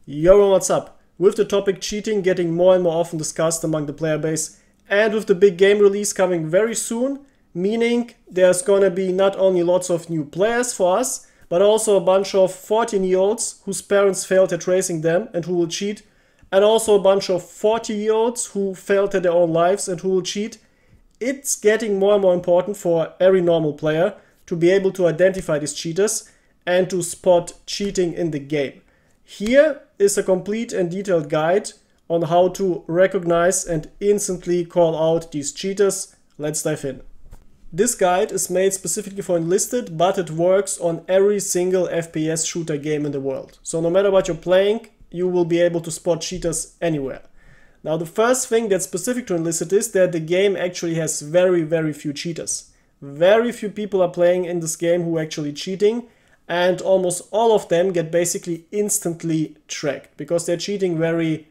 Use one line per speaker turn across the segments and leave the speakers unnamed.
Yo, what's up? With the topic cheating getting more and more often discussed among the player base, and with the big game release coming very soon, meaning there's gonna be not only lots of new players for us, but also a bunch of 14-year-olds whose parents failed at raising them and who will cheat, and also a bunch of 40-year-olds who failed at their own lives and who will cheat. It's getting more and more important for every normal player to be able to identify these cheaters and to spot cheating in the game. Here is a complete and detailed guide on how to recognize and instantly call out these cheaters. Let's dive in. This guide is made specifically for Enlisted, but it works on every single FPS shooter game in the world. So no matter what you're playing, you will be able to spot cheaters anywhere. Now the first thing that's specific to Enlisted is that the game actually has very few cheaters. Very few people are playing in this game who are actually cheating, and almost all of them get basically instantly tracked because they're cheating very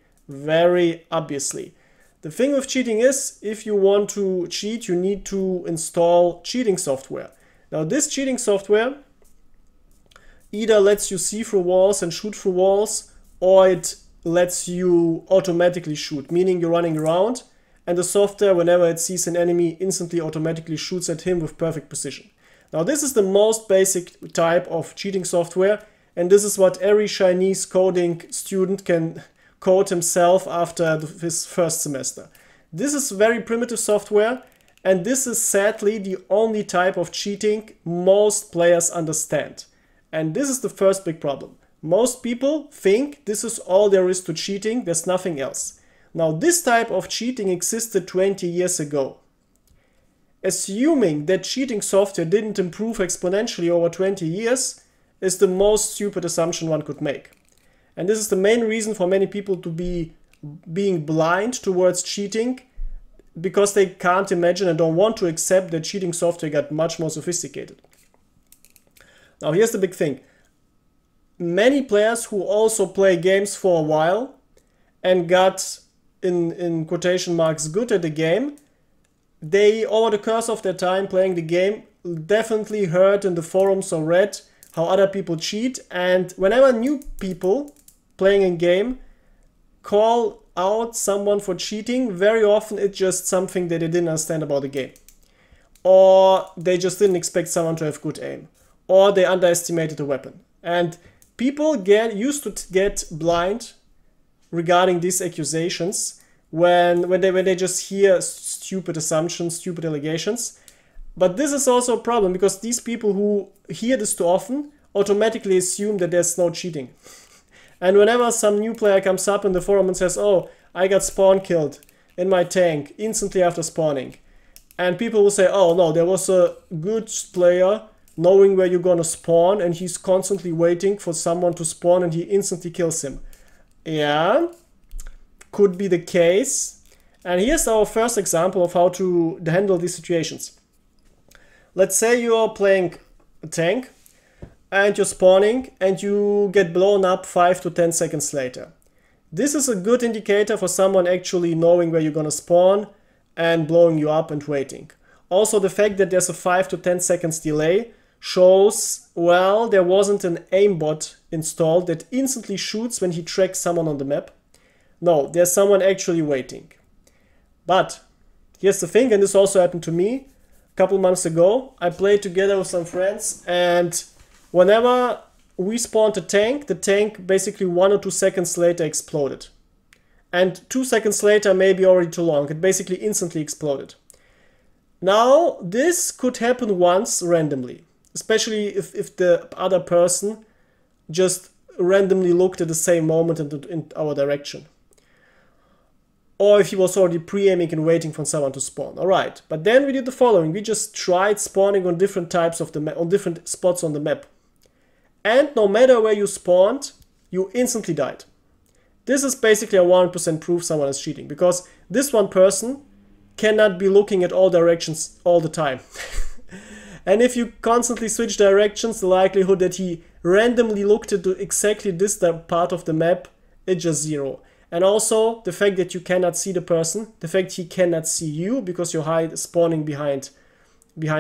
obviously. The thing with cheating is, if you want to cheat, you need to install cheating software. Now this cheating software either lets you see through walls and shoot through walls, or it lets you automatically shoot, meaning you're running around and the software, whenever it sees an enemy, instantly automatically shoots at him with perfect precision. Now this is the most basic type of cheating software, and this is what every Chinese coding student can code himself after his first semester. This is very primitive software, and this is sadly the only type of cheating most players understand. And this is the first big problem. Most people think this is all there is to cheating, there's nothing else. Now this type of cheating existed 20 years ago. Assuming that cheating software didn't improve exponentially over 20 years is the most stupid assumption one could make. And this is the main reason for many people to be being blind towards cheating, because they can't imagine and don't want to accept that cheating software got much more sophisticated. Now here's the big thing. Many players who also play games for a while and got, in quotation marks, good at the game, they, over the course of their time playing the game, definitely heard in the forums or read how other people cheat, and whenever new people playing a game call out someone for cheating, very often it's just something that they didn't understand about the game. Or they just didn't expect someone to have good aim. Or they underestimated the weapon. And people used to get blind regarding these accusations when they just hear stupid assumptions, stupid allegations. But this is also a problem, because these people who hear this too often automatically assume that there's no cheating. And whenever some new player comes up in the forum and says, oh, I got spawn killed in my tank instantly after spawning, and people will say, oh no, there was a good player knowing where you're gonna spawn and he's constantly waiting for someone to spawn and he instantly kills him. Yeah, could be the case. And here's our first example of how to handle these situations. Let's say you're playing a tank and you're spawning and you get blown up 5 to 10 seconds later. This is a good indicator for someone actually knowing where you're gonna spawn and blowing you up and waiting. Also, the fact that there's a 5 to 10 seconds delay shows, well, there wasn't an aimbot installed that instantly shoots when he tracks someone on the map. No, there's someone actually waiting. But here's the thing, and this also happened to me a couple months ago. I played together with some friends, and whenever we spawned the tank basically 1 or 2 seconds later exploded. And 2 seconds later may be already too long. It basically instantly exploded. Now, this could happen once randomly, especially if the other person just randomly looked at the same moment in our direction. Or if he was already pre-aiming and waiting for someone to spawn. Alright, but then we did the following. We just tried spawning on different types of the map, on different spots on the map. And no matter where you spawned, you instantly died. This is basically a 100% proof someone is cheating, because this one person cannot be looking at all directions all the time. And if you constantly switch directions, the likelihood that he randomly looked at exactly this part of the map is just 0. And also the fact that you cannot see the person, the fact he cannot see you because you're spawning behind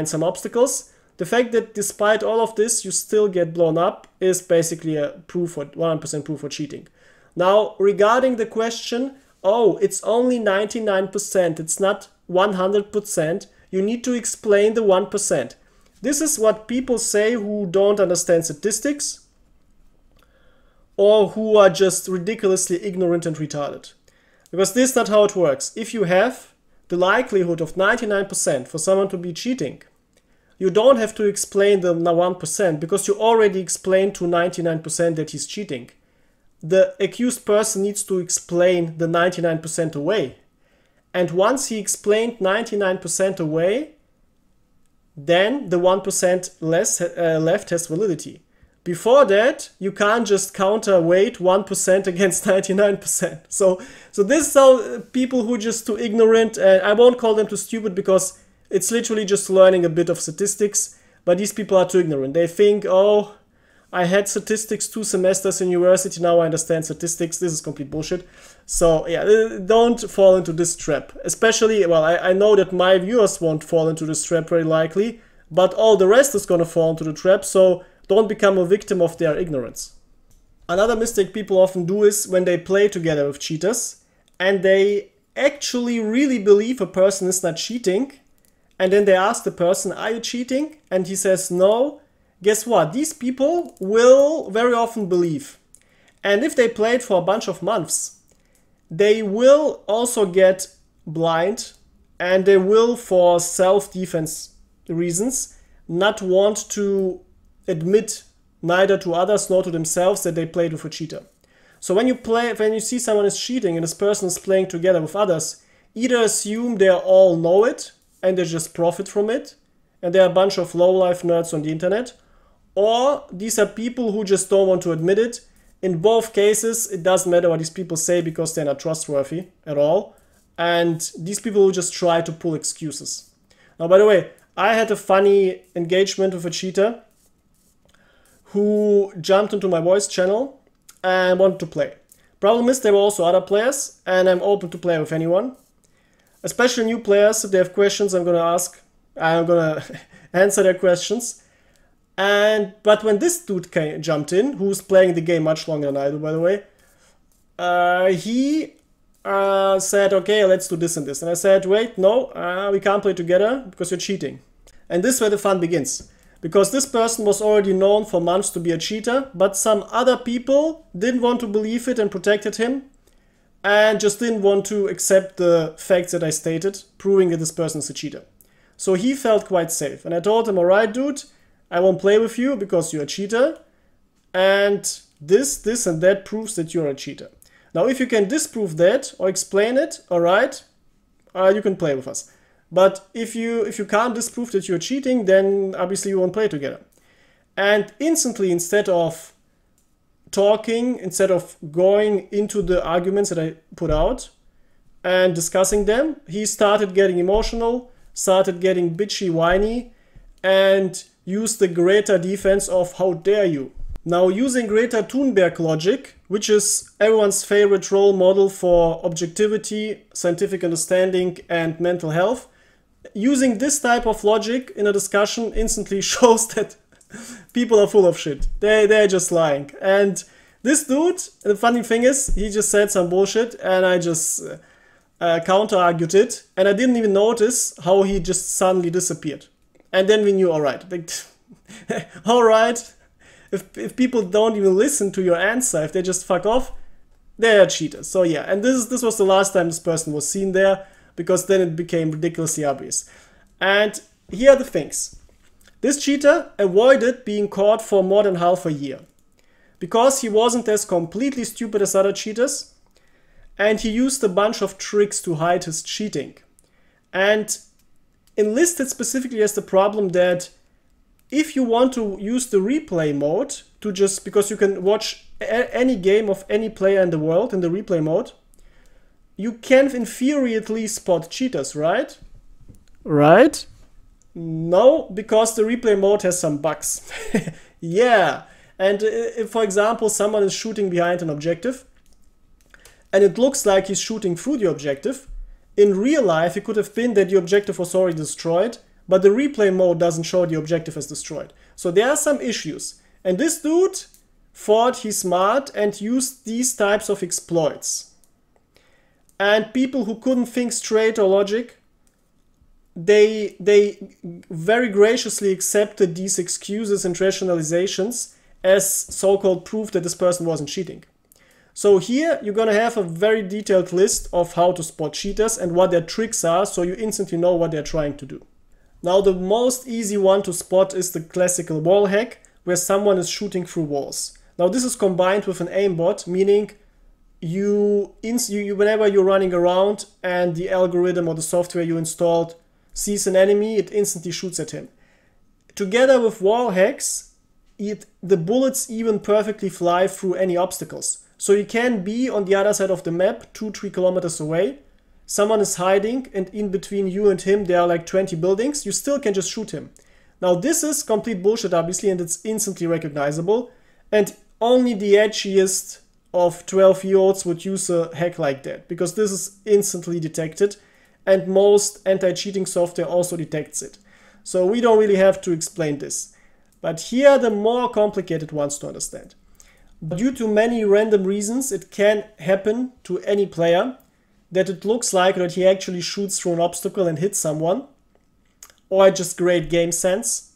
some obstacles, The fact that despite all of this you still get blown up is basically a proof for 100% proof for cheating. Now, regarding the question, oh, it's only 99%, it's not 100%, you need to explain the 1%. This is what people say who don't understand statistics or who are just ridiculously ignorant and retarded. Because this is not how it works. If you have the likelihood of 99% for someone to be cheating, you don't have to explain the 1% because you already explained to 99% that he's cheating. The accused person needs to explain the 99% away. And once he explained 99% away, then the 1% left has validity. Before that, you can't just counterweight 1% against 99%. So this is how people who are just too ignorant, and I won't call them too stupid because it's literally just learning a bit of statistics, but these people are too ignorant. They think, oh, I had statistics 2 semesters in university, now I understand statistics. This is complete bullshit. So yeah, don't fall into this trap. Especially, well, I know that my viewers won't fall into this trap very likely, but all the rest is gonna fall into the trap, so don't become a victim of their ignorance. Another mistake people often do is when they play together with cheaters and they actually really believe a person is not cheating, and then they ask the person, are you cheating? And he says no. Guess what? These people will very often believe. And if they played for a bunch of months, they will also get blind, and they will, for self-defense reasons, not want to admit neither to others nor to themselves that they played with a cheater. So when you see someone is cheating and this person is playing together with others, either assume they all know it and they just profit from it, and they're a bunch of low-life nerds on the internet, or these are people who just don't want to admit it. In both cases, it doesn't matter what these people say because they're not trustworthy at all, and these people will just try to pull excuses. Now, by the way, I had a funny engagement with a cheater who jumped into my voice channel and wanted to play. Problem is, there were also other players, and I'm open to play with anyone. Especially new players, if they have questions, I'm gonna answer their questions. But when this dude jumped in, who's playing the game much longer than I do, by the way, he said, okay, let's do this and this. And I said, wait, no, we can't play together because you're cheating. And this is where the fun begins. Because this person was already known for months to be a cheater, but some other people didn't want to believe it and protected him, and just didn't want to accept the facts that I stated, proving that this person is a cheater. So he felt quite safe. And I told him, alright dude, I won't play with you because you're a cheater, and this and that proves that you're a cheater. Now if you can disprove that or explain it, alright, you can play with us. But if you can't disprove that you're cheating, then obviously you won't play together. And instantly, instead of talking, instead of going into the arguments that I put out and discussing them, he started getting emotional, started getting bitchy, whiny, and used the Greta defense of how dare you. Now, using Greta Thunberg logic, which is everyone's favorite role model for objectivity, scientific understanding, and mental health, using this type of logic in a discussion instantly shows that people are full of shit. They're just lying. And this dude, the funny thing is, he just said some bullshit and I just counter-argued it, and I didn't even notice how he just suddenly disappeared. And then we knew, alright, alright, if people don't even listen to your answer, if they just fuck off, they're cheaters. So yeah, and this was the last time this person was seen there, because then it became ridiculously obvious. And here are the things. This cheater avoided being caught for more than half a year because he wasn't as completely stupid as other cheaters, and he used a bunch of tricks to hide his cheating. And Enlisted specifically has the problem that if you want to use the replay mode to just, because you can watch any game of any player in the world in the replay mode, you can in theory at least spot cheaters, right? Right? No, because the replay mode has some bugs. Yeah, and if, for example, someone is shooting behind an objective, and it looks like he's shooting through the objective, in real life it could have been that the objective was already destroyed, but the replay mode doesn't show the objective as destroyed. So there are some issues. And this dude thought he's smart and used these types of exploits. And people who couldn't think straight or logic, they very graciously accepted these excuses and rationalizations as so-called proof that this person wasn't cheating. So here you're going to have a very detailed list of how to spot cheaters and what their tricks are, so you instantly know what they're trying to do. Now the most easy one to spot is the classical wall hack, where someone is shooting through walls. Now this is combined with an aimbot, meaning whenever you're running around and the algorithm or the software you installed sees an enemy, it instantly shoots at him. Together with wall hacks, the bullets even perfectly fly through any obstacles. So you can be on the other side of the map, 2-3 kilometers away. Someone is hiding and in between you and him there are like 20 buildings. You still can just shoot him. Now this is complete bullshit obviously, and it's instantly recognizable. And only the edgiest of 12-year-olds would use a hack like that, because this is instantly detected and most anti-cheating software also detects it. So we don't really have to explain this. But here are the more complicated ones to understand. Due to many random reasons, it can happen to any player that it looks like that he actually shoots through an obstacle and hits someone, or just great game sense.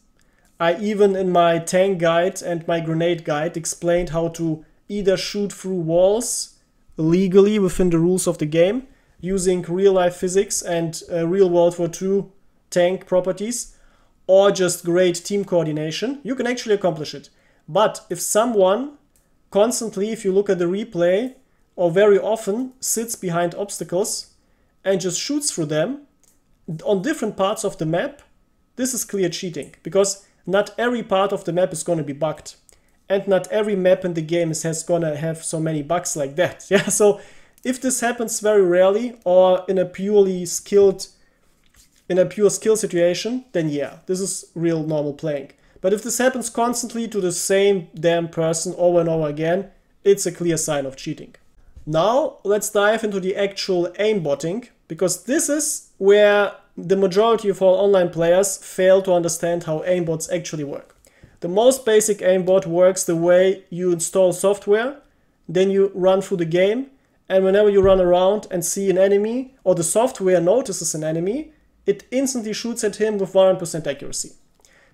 I even in my tank guide and my grenade guide explained how to either shoot through walls legally within the rules of the game, using real-life physics and real World War II tank properties, or just great team coordination. You can actually accomplish it. But if someone constantly, if you look at the replay, or very often sits behind obstacles and just shoots through them on different parts of the map, this is clear cheating, because not every part of the map is going to be bugged. And not every map in the game is going to have so many bugs like that. Yeah, so if this happens very rarely or in a pure skill situation, then yeah, this is real normal playing. But if this happens constantly to the same damn person over and over again, it's a clear sign of cheating. Now let's dive into the actual aimbotting, because this is where the majority of all online players fail to understand how aimbots actually work. The most basic aimbot works the way you install software, then you run through the game, and whenever you run around and see an enemy, or the software notices an enemy, it instantly shoots at him with 100% accuracy.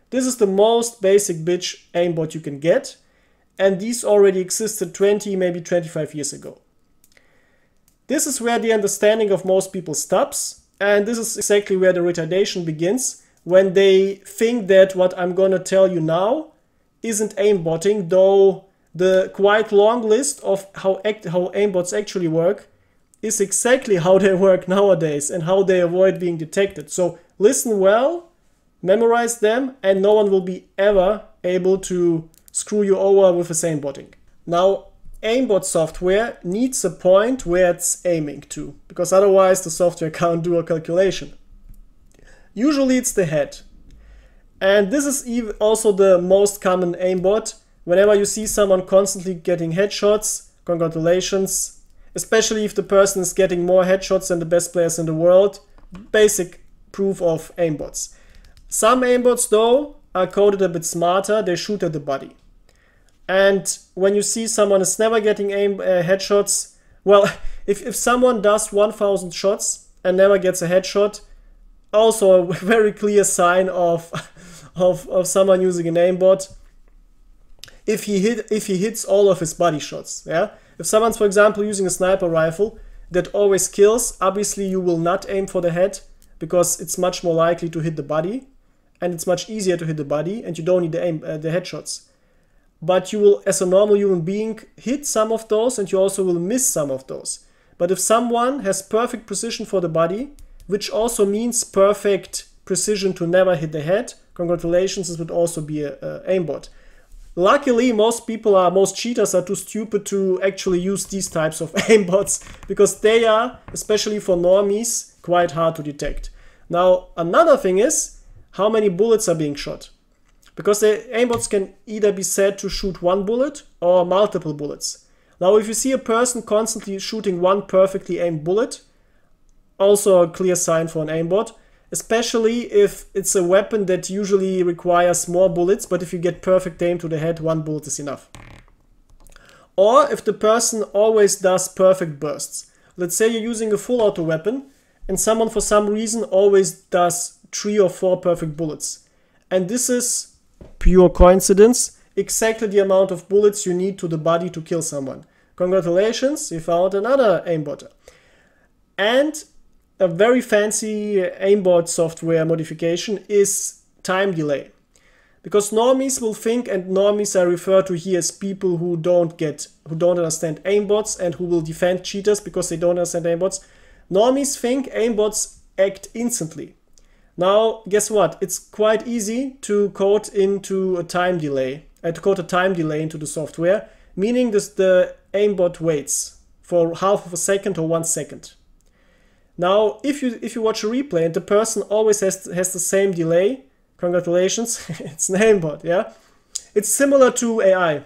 This is the most basic bitch aimbot you can get, and these already existed 20, maybe 25 years ago. This is where the understanding of most people stops, and this is exactly where the retardation begins, when they think that what I'm gonna tell you now isn't aimbotting, though the quite long list of how aimbots actually work is exactly how they work nowadays and how they avoid being detected. So listen well, memorize them, and no one will be ever able to screw you over with this aimbotting. Now, aimbot software needs a point where it's aiming to, because otherwise the software can't do a calculation. Usually it's the head. And this is also the most common aimbot. Whenever you see someone constantly getting headshots, congratulations. Especially if the person is getting more headshots than the best players in the world. Basic proof of aimbots. Some aimbots though are coded a bit smarter, they shoot at the body. And when you see someone is never getting headshots, well, if someone does 1000 shots and never gets a headshot, also a very clear sign of someone using an aimbot. If he hits all of his body shots, yeah. If someone's, for example, using a sniper rifle that always kills, obviously you will not aim for the head, because it's much more likely to hit the body, and it's much easier to hit the body, and you don't need the headshots. But you will, as a normal human being, hit some of those, and you also will miss some of those. But if someone has perfect precision for the body, which also means perfect precision to never hit the head, congratulations, this would also be an aimbot. Luckily, most cheaters are too stupid to actually use these types of aimbots, because they are, especially for normies, quite hard to detect. Now, another thing is how many bullets are being shot. Because the aimbots can either be said to shoot one bullet or multiple bullets. Now, if you see a person constantly shooting one perfectly aimed bullet, also a clear sign for an aimbot, especially if it's a weapon that usually requires more bullets, but if you get perfect aim to the head, one bullet is enough. or if the person always does perfect bursts. Let's say you're using a full auto weapon and someone for some reason always does 3 or 4 perfect bullets. And this is pure coincidence, exactly the amount of bullets you need to the body to kill someone. Congratulations, you found another aimbotter. And a very fancy aimbot software modification is time delay. Because normies will think, and normies I refer to here as people who don't understand aimbots and who will defend cheaters because they don't understand aimbots. Normies think aimbots act instantly. Now, guess what? It's quite easy to code into a time delay, into the software, meaning that the aimbot waits for half of a second or 1 second. Now, if you watch a replay and the person always has the same delay, congratulations, it's an aimbot, yeah? It's similar to AI,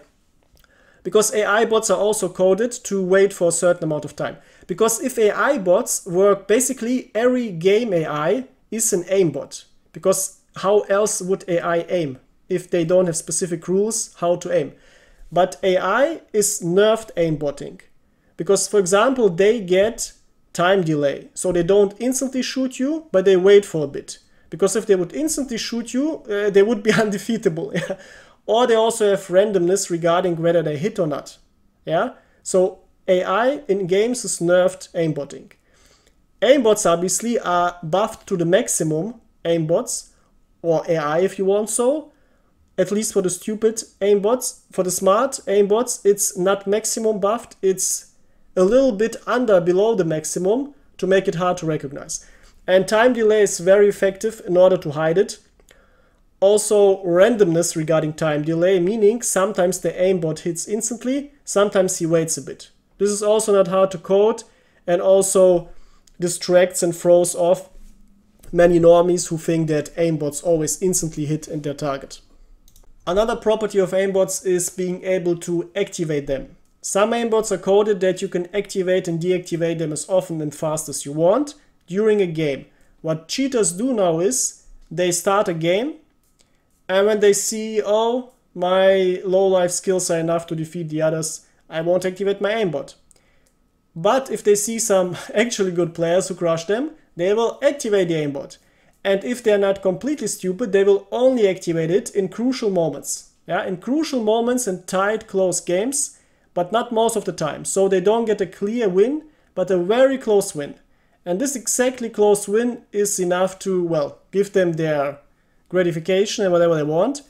because AI bots are also coded to wait for a certain amount of time. Because if AI bots work, basically every game AI is an aimbot. Because how else would AI aim if they don't have specific rules how to aim? But AI is nerfed aimbotting. Because, for example, they get time delay. So they don't instantly shoot you, but they wait for a bit. Because if they would instantly shoot you, they would be undefeatable. Yeah? Or they also have randomness regarding whether they hit or not. Yeah. So AI in games is nerfed aimbotting. Aimbots obviously are buffed to the maximum, aimbots, or AI if you want so. At least for the stupid aimbots. For the smart aimbots, it's not maximum buffed, it's a little bit below the maximum to make it hard to recognize. And time delay is very effective in order to hide it. Also randomness regarding time delay, meaning sometimes the aimbot hits instantly, sometimes he waits a bit. This is also not hard to code and also distracts and throws off many normies who think that aimbots always instantly hit their target. Another property of aimbots is being able to activate them. Some aimbots are coded that you can activate and deactivate them as often and fast as you want during a game. What cheaters do now is they start a game, and when they see, oh, my low life skills are enough to defeat the others, I won't activate my aimbot. But if they see some actually good players who crush them, they will activate the aimbot. And if they're not completely stupid, they will only activate it in crucial moments. Yeah, in crucial moments and tight, close games, but not most of the time. So they don't get a clear win, but a very close win. And this exactly close win is enough to, well, give them their gratification and whatever they want.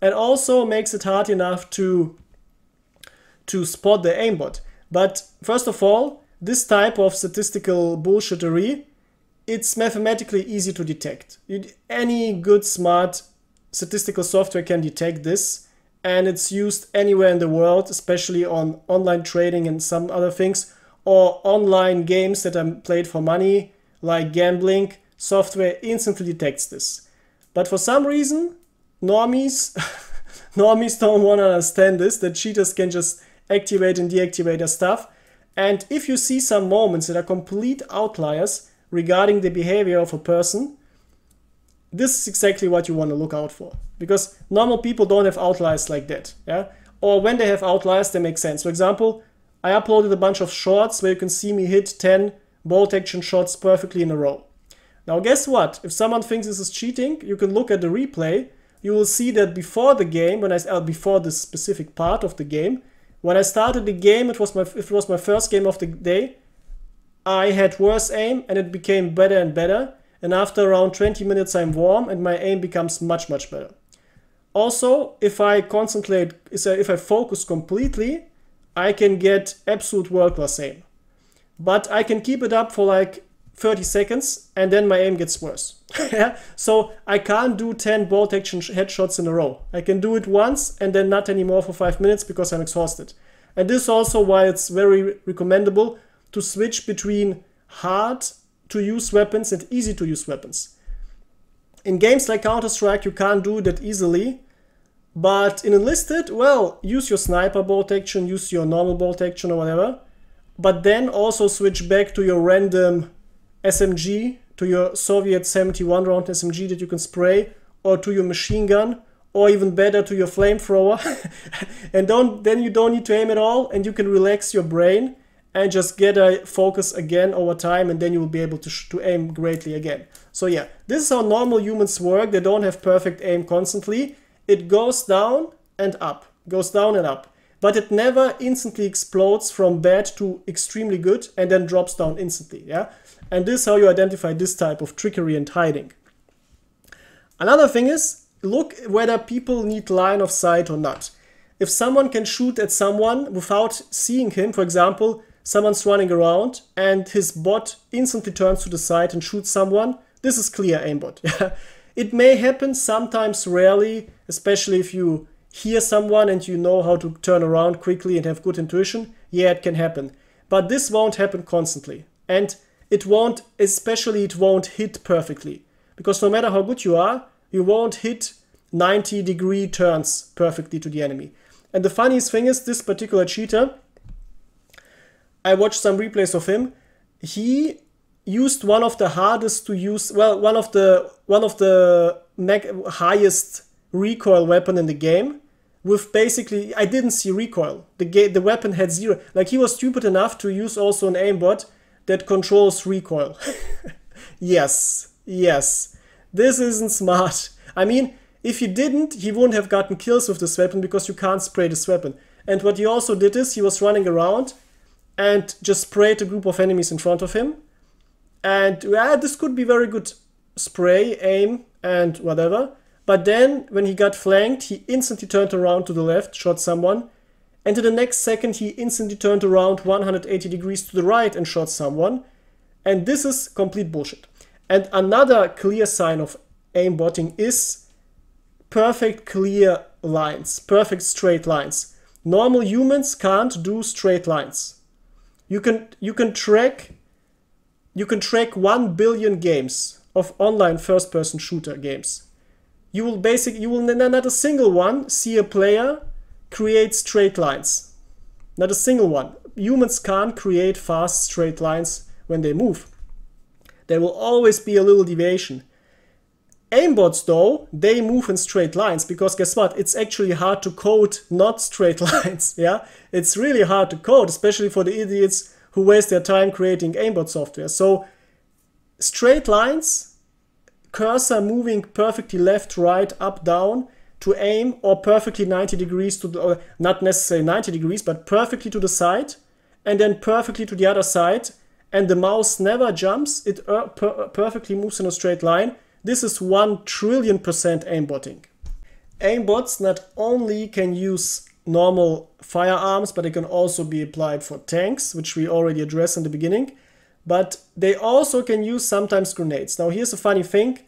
And also makes it hard enough to spot the aimbot. But first of all, this type of statistical bullshittery, it's mathematically easy to detect. Any good, smart statistical software can detect this, and it's used anywhere in the world, especially on online trading and some other things, or online games that are played for money, like gambling. Software instantly detects this. But for some reason, normies don't want to understand this, that cheaters can just activate and deactivate their stuff. And if you see some moments that are complete outliers regarding the behavior of a person, this is exactly what you want to look out for. Because normal people don't have outliers like that. Yeah? Or when they have outliers, they make sense. For example, I uploaded a bunch of shorts where you can see me hit 10 bolt action shots perfectly in a row. Now guess what? If someone thinks this is cheating, you can look at the replay. You will see that before the game, before this specific part of the game, when I started the game, it was my first game of the day. I had worse aim and it became better and better. And after around 20 minutes, I'm warm and my aim becomes much, much better. Also, if I focus completely, I can get absolute world-class aim. But I can keep it up for like 30 seconds and then my aim gets worse. So I can't do 10 bolt action headshots in a row. I can do it once and then not anymore for 5 minutes because I'm exhausted. And this is also why it's very recommendable to switch between hard to use weapons and easy to use weapons. In games like Counter-Strike you can't do that easily, but in Enlisted, well, use your sniper bolt action, use your normal bolt action or whatever, but then also switch back to your random SMG, to your Soviet 71 round SMG that you can spray, or to your machine gun, or even better to your flamethrower. And then you don't need to aim at all, and you can relax your brain and just get a focus again over time, and then you will be able to aim greatly again. So yeah, this is how normal humans work. They don't have perfect aim constantly. It goes down and up, goes down and up. But it never instantly explodes from bad to extremely good and then drops down instantly, yeah? And this is how you identify this type of trickery and hiding. Another thing is, look whether people need line of sight or not. If someone can shoot at someone without seeing him, for example, someone's running around and his bot instantly turns to the side and shoots someone, this is clear aimbot. It may happen sometimes, rarely, especially if you hear someone and you know how to turn around quickly and have good intuition. Yeah, it can happen. But this won't happen constantly. And it won't hit perfectly. Because no matter how good you are, you won't hit 90-degree turns perfectly to the enemy. And the funniest thing is, this particular cheater, I watched some replays of him. He used one of the hardest to use, well, one of the highest recoil weapon in the game. With basically, I didn't see recoil. The weapon had zero. Like, he was stupid enough to use also an aimbot that controls recoil. Yes. This isn't smart. I mean, if he didn't, he wouldn't have gotten kills with this weapon because you can't spray this weapon. And what he also did is he was running around and just sprayed a group of enemies in front of him. And this could be very good spray, aim, and whatever. But then, when he got flanked, he instantly turned around to the left, shot someone. And in the next second, he instantly turned around 180 degrees to the right and shot someone. And this is complete bullshit. And another clear sign of aimbotting is perfect clear lines, perfect straight lines. Normal humans can't do straight lines. You can track 1 billion games of online first-person shooter games. You will not a single one see a player create straight lines. Not a single one. Humans can't create fast straight lines when they move. There will always be a little deviation. Aimbots though, they move in straight lines because guess what? It's actually hard to code not straight lines. Yeah, it's really hard to code, especially for the idiots who waste their time creating aimbot software. So straight lines, cursor moving perfectly left, right, up, down to aim, or perfectly 90 degrees to the, or not necessarily 90 degrees, but perfectly to the side and then perfectly to the other side, and the mouse never jumps, it perfectly moves in a straight line. This is 1 trillion% aimbotting. Aimbots not only can use normal firearms, but they can also be applied for tanks, which we already addressed in the beginning. But they also can use sometimes grenades. Now here's a funny thing.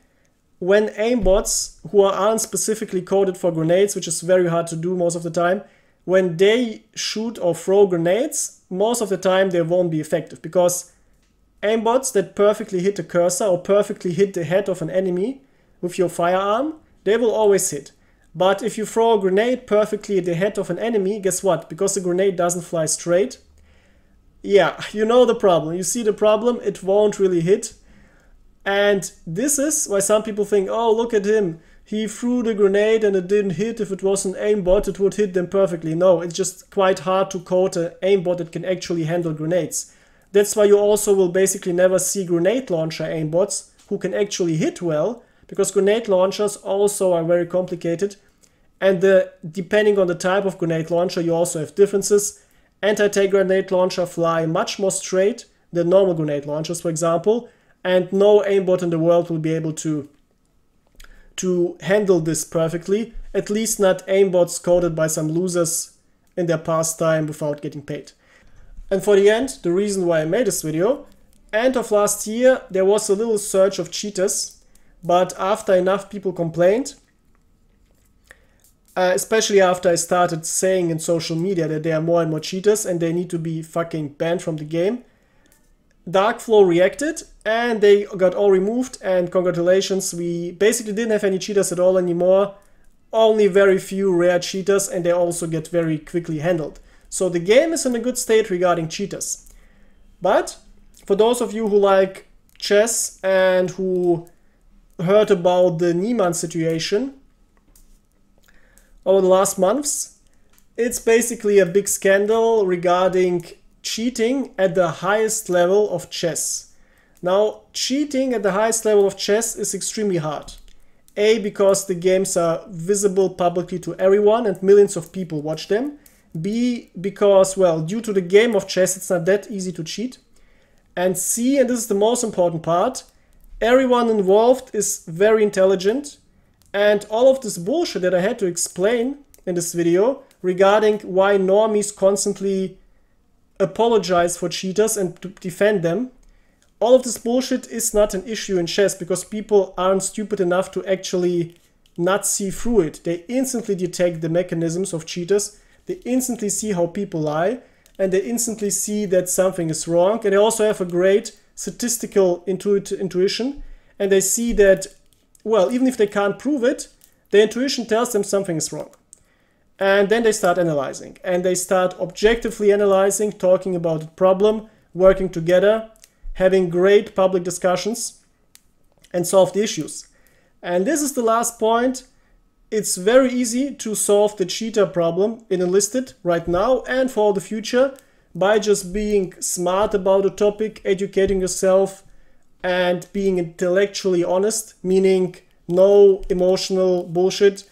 When aimbots, who aren't specifically coded for grenades, which is very hard to do most of the time, when they shoot or throw grenades, most of the time they won't be effective. Because aimbots that perfectly hit a cursor or perfectly hit the head of an enemy with your firearm, they will always hit. But if you throw a grenade perfectly at the head of an enemy, guess what? Because the grenade doesn't fly straight, yeah, you know the problem. You see the problem, it won't really hit. And this is why some people think, oh, look at him. He threw the grenade and it didn't hit. If it was an aimbot, it would hit them perfectly. No, it's just quite hard to code an aimbot that can actually handle grenades. That's why you also will basically never see grenade launcher aimbots who can actually hit well, because grenade launchers also are very complicated. And depending on the type of grenade launcher, you also have differences. Anti-tank grenade launcher fly much more straight than normal grenade launchers, for example, and no aimbot in the world will be able to handle this perfectly, at least not aimbots coded by some losers in their pastime without getting paid. And for the end, the reason why I made this video, end of last year there was a little surge of cheaters, but after enough people complained, especially after I started saying in social media that there are more and more cheaters and they need to be fucking banned from the game, Darkflow reacted and they got all removed, and congratulations, we basically didn't have any cheaters at all anymore, only very few rare cheaters, and they also get very quickly handled. So the game is in a good state regarding cheaters. But for those of you who like chess and who heard about the Niemann situation, over the last months. It's basically a big scandal regarding cheating at the highest level of chess. Now, cheating at the highest level of chess is extremely hard. A, because the games are visible publicly to everyone and millions of people watch them. B, because, well, due to the game of chess, it's not that easy to cheat. And C, and this is the most important part, everyone involved is very intelligent. And all of this bullshit that I had to explain in this video regarding why normies constantly apologize for cheaters and to defend them, all of this bullshit is not an issue in chess because people aren't stupid enough to actually not see through it. They instantly detect the mechanisms of cheaters, they instantly see how people lie, and they instantly see that something is wrong. And they also have a great statistical intuition, and they see that, well, even if they can't prove it, their intuition tells them something is wrong. And then they start analyzing, and they start objectively analyzing, talking about the problem, working together, having great public discussions, and solve the issues. And this is the last point. It's very easy to solve the cheater problem in Enlisted right now and for the future by just being smart about the topic, educating yourself, and being intellectually honest, meaning no emotional bullshit,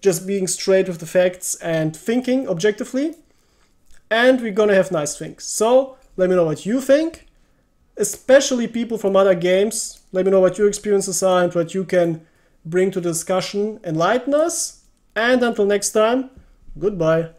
just being straight with the facts and thinking objectively. And we're gonna have nice things. So let me know what you think, especially people from other games. Let me know what your experiences are and what you can bring to the discussion. Enlighten us. And until next time, goodbye.